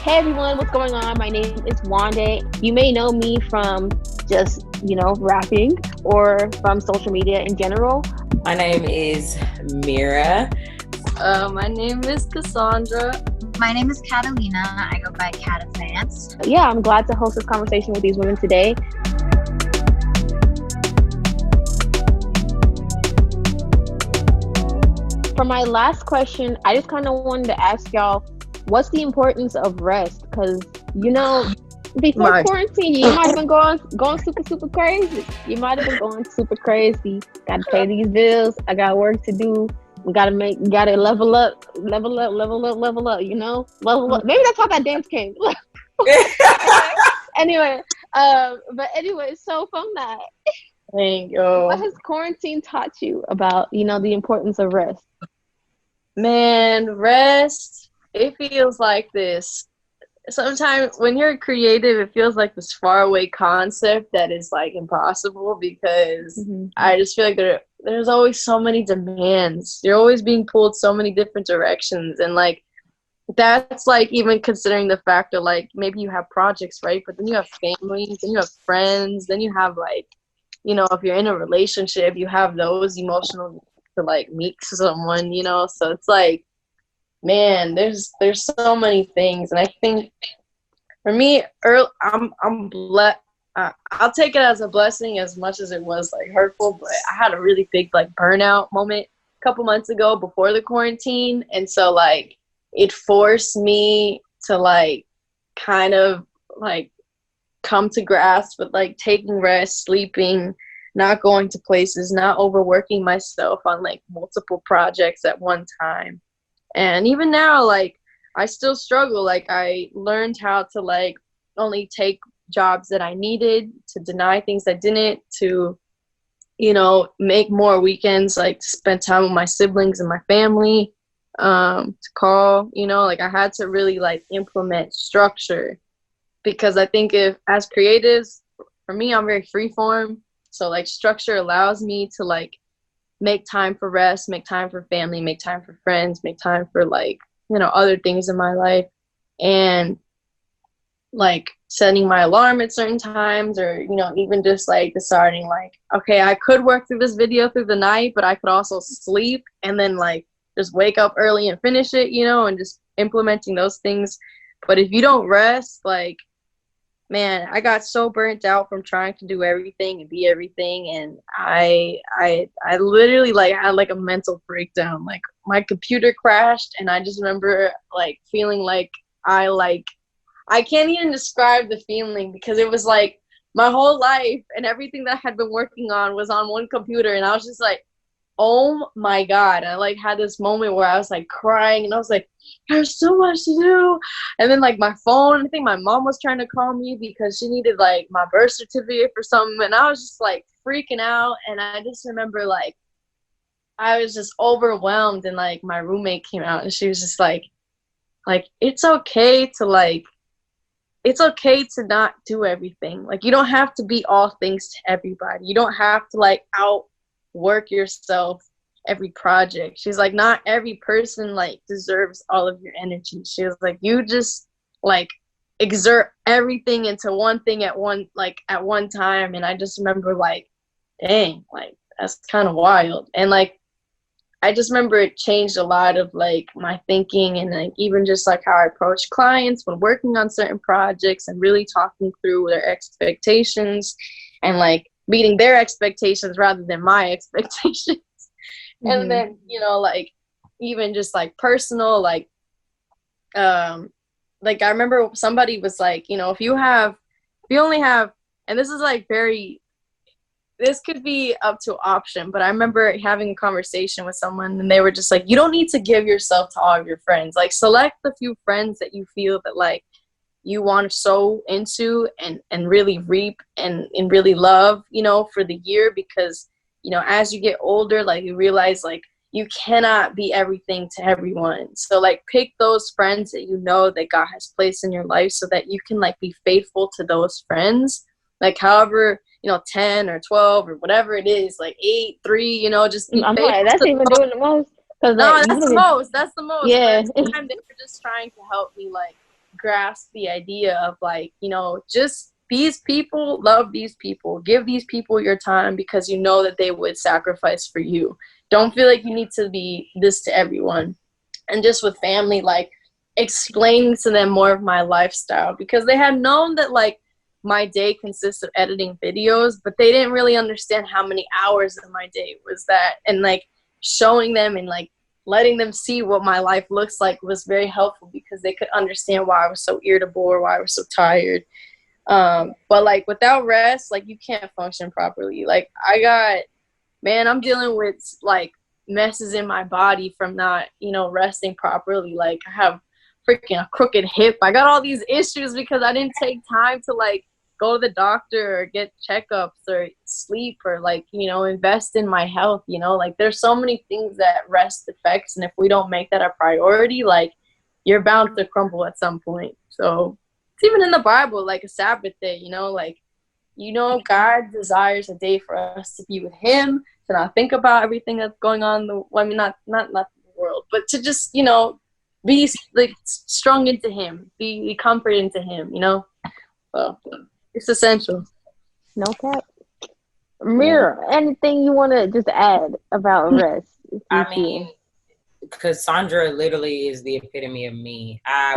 Hey everyone, what's going on? My name is Wande. You may know me from just, rapping or from social media in general. My name is Mirra. My name is Cassandra. My name is Catalina. I go by Cataphant. Yeah, I'm glad to host this conversation with these women today. For my last question, I just kind of wanted to ask y'all, what's the importance of rest? Because, before quarantine, you might have been going super crazy. You might have been going super crazy. Got to pay these bills. I got work to do. We gotta level up. Level up. Maybe that's how that dance came. Anyway, so from that, what has quarantine taught you about, the importance of rest? Man, rest, it feels like this. Sometimes when you're creative, it feels like this faraway concept that is like impossible because I just feel like there's always so many demands. You're always being pulled so many different directions, and like that's like even considering the fact that like maybe you have projects, right? But then you have families, then you have friends, then you have like, if you're in a relationship, you have those emotional needs to like meet someone, so it's like, man, there's so many things. And I think for me, I'm blessed. I'll take it as a blessing as much as it was like hurtful, but I had a really big like burnout moment a couple months ago before the quarantine, and so like it forced me to like kind of like come to grasp with like taking rest, sleeping, not going to places, not overworking myself on like multiple projects at one time. And even now, like, I still struggle. Like, I learned how to, like, only take jobs that I needed, to deny things I didn't, to, make more weekends, like, to spend time with my siblings and my family, to call, like, I had to really, like, implement structure. Because I think as creatives, for me, I'm very freeform. So, like, structure allows me to, like, make time for rest, make time for family, make time for friends, make time for like, other things in my life. And like setting my alarm at certain times, or, even just like deciding like, okay, I could work through this video through the night, but I could also sleep and then like just wake up early and finish it, and just implementing those things. But if you don't rest, like, man, I got so burnt out from trying to do everything and be everything, and I literally like had like a mental breakdown. Like my computer crashed, and I just remember like feeling like I can't even describe the feeling, because it was like my whole life and everything that I had been working on was on one computer, and I was just like, oh my God. I like had this moment where I was like crying, and I was like, there's so much to do. And then like my phone, I think my mom was trying to call me because she needed like my birth certificate for something, and I was just like freaking out. And I just remember like I was just overwhelmed, and like my roommate came out, and she was just like it's okay to not do everything. Like, you don't have to be all things to everybody. You don't have to like outwork yourself every project. She's like, not every person like deserves all of your energy. She was like, you just like exert everything into one thing at one time. And I just remember like, dang, like that's kind of wild. And like I just remember it changed a lot of like my thinking, and like even just like how I approach clients when working on certain projects, and really talking through their expectations and like meeting their expectations rather than my expectations. And then, like even just like personal, like I remember somebody was like, if you only have, and this is like this could be up to option, but I remember having a conversation with someone, and they were just like, you don't need to give yourself to all of your friends. Like, select the few friends that you feel that like you want to sow into and really reap and really love, for the year. Because, as you get older, like you realize like you cannot be everything to everyone. So like pick those friends that that God has placed in your life, so that you can like be faithful to those friends. Like however, 10 or 12 or whatever it is, like 8, 3, just be faithful. Like, that's even doing the most. No, that's the most. That's the most. Yeah. But at the time, they were just trying to help me like grasp the idea of like, you know, just these people, love these people, give these people your time because you know that they would sacrifice for you. Don't feel like you need to be this to everyone. And just with family, like explaining to them more of my lifestyle, because they had known that like my day consists of editing videos, but they didn't really understand how many hours of my day was that. And like showing them and like letting them see what my life looks like was very helpful because they could understand why I was so irritable or why I was so tired. But like without rest, like you can't function properly. Like I'm dealing with like messes in my body from not, you know, resting properly. Like I have freaking a crooked hip. I got all these issues because I didn't take time to like go to the doctor or get checkups or sleep or like, you know, invest in my health, you know, like there's so many things that rest affects. And if we don't make that a priority, like you're bound to crumble at some point. So it's even in the Bible, like a Sabbath day, you know, like, you know, God desires a day for us to be with him, to not think about everything that's going on. Not the world, but to just, you know, be like strung into him, be comforted into him, you know. So it's essential. No cap. Mirra, anything you want to just add about rest? I mean, Cassandra literally is the epitome of me. I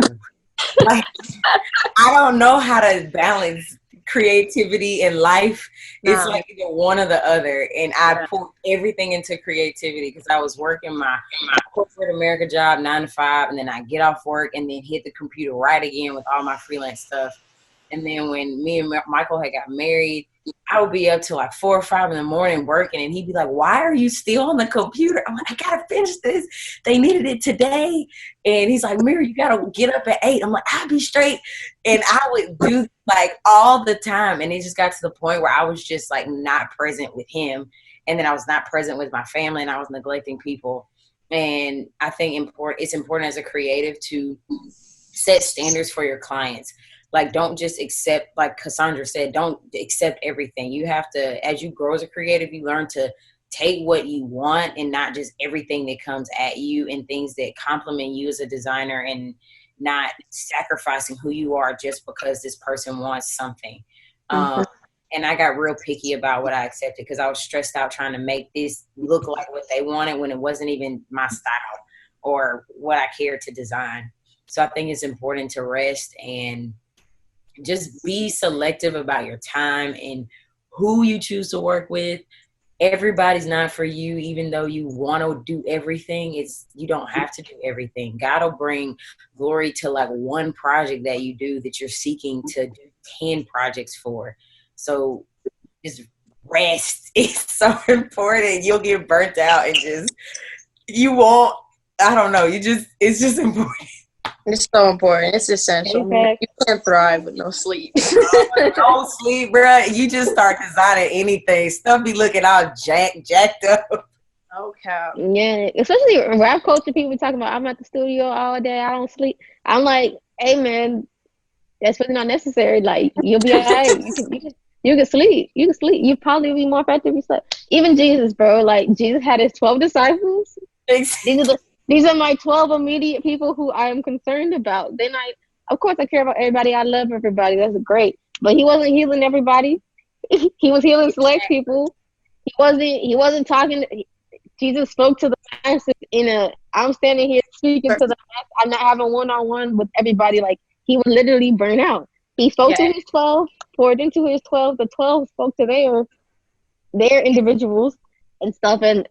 don't know how to balance creativity and life. It's like either one or the other, and I put everything into creativity because I was working my corporate America job 9 to 5, and then I get off work and then hit the computer right again with all my freelance stuff. And then when me and Michael had got married, I would be up till like 4 or 5 in the morning working, and he'd be like, "Why are you still on the computer?" I'm like, "I gotta finish this. They needed it today." And he's like, "Mirra, you gotta get up at 8." I'm like, "I'll be straight." And I would do like all the time, and it just got to the point where I was just like not present with him, and then I was not present with my family, and I was neglecting people. And I think it's important as a creative to set standards for your clients. Like, don't just accept, like Cassandra said, don't accept everything. You have to, as you grow as a creative, you learn to take what you want and not just everything that comes at you, and things that compliment you as a designer, and not sacrificing who you are just because this person wants something. And I got real picky about what I accepted because I was stressed out trying to make this look like what they wanted when it wasn't even my style or what I cared to design. So I think it's important to rest and just be selective about your time and who you choose to work with. Everybody's not for you, even though you want to do everything. You don't have to do everything. God will bring glory to like one project that you do that you're seeking to do 10 projects for. So just rest is so important. You'll get burnt out and you won't, I don't know. It's just important. It's so important. It's essential. You can't thrive with no sleep. No sleep, bro. You just start designing anything. Stuff be looking all jacked up. Okay. Yeah, especially rap culture. People talking about, I'm at the studio all day. I don't sleep. I'm like, hey man, that's really not necessary. Like, you'll be alright. You can sleep. You can sleep. You probably be more effective if you slept. Even Jesus, bro. Like, Jesus had his 12 disciples. These are my 12 immediate people who I am concerned about. Then of course, I care about everybody. I love everybody. That's great. But he wasn't healing everybody. He was healing select people. He wasn't talking. Jesus spoke to the masses I'm standing here speaking to the masses. I'm not having one-on-one with everybody. Like, he was literally burnt out. He spoke to his 12, poured into his 12. The 12 spoke to their individuals and stuff, and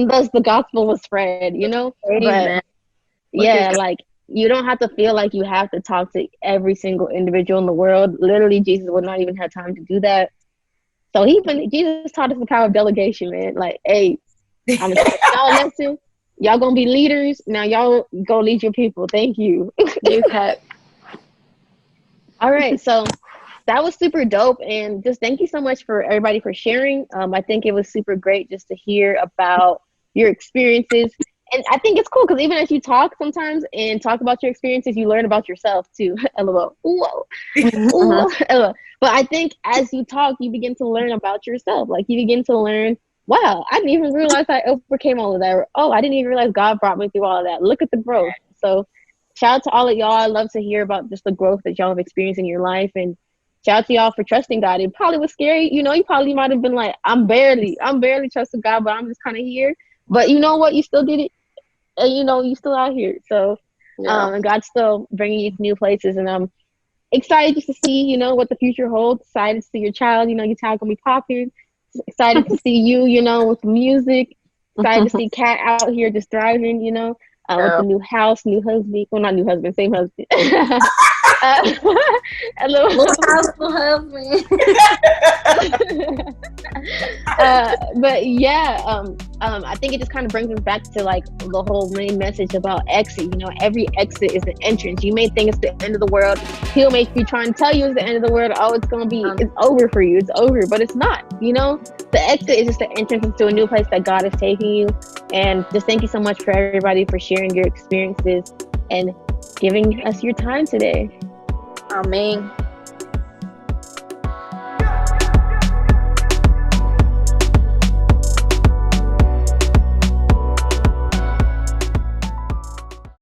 thus the gospel was spread, you know. But like, you don't have to feel like you have to talk to every single individual in the world. Literally, Jesus would not even have time to do that. So Jesus taught us the power of delegation, man. Like, hey, I'm gonna y'all lesson. Y'all gonna be leaders. Now y'all go lead your people. Thank you. All right, so that was super dope, and just thank you so much for everybody for sharing. I think it was super great just to hear about your experiences, and I think it's cool because even as you talk sometimes and talk about your experiences, you learn about yourself too. LOL. Whoa. LOL. But I think as you talk, you begin to learn about yourself. Like, you begin to learn, wow, I didn't even realize I overcame all of that. Or, oh, I didn't even realize God brought me through all of that. Look at the growth. So shout out to all of y'all. I love to hear about just the growth that y'all have experienced in your life, and shout out to y'all for trusting God. It probably was scary. You know, you probably might have been like, I'm barely trusting God, but I'm just kind of here. But you know what? You still did it. And you know, you still out here. So, and God's still bringing you to new places. And I'm excited just to see, you know, what the future holds. Excited to see your child. You know, your child gonna be popping. Excited to see you, you know, with music. Excited to see Kat out here just thriving, you know, with the new house, new husband. Well, not new husband, same husband. A little house, new husband. But yeah, I think it just kind of brings us back to like the whole main message about exit. You know, every exit is an entrance. You may think it's the end of the world. He'll make you try and tell you it's the end of the world. Oh, it's gonna be, it's over for you. It's over, but it's not. You know, the exit is just the entrance into a new place that God is taking you. And just thank you so much for everybody for sharing your experiences and giving us your time today. Amen.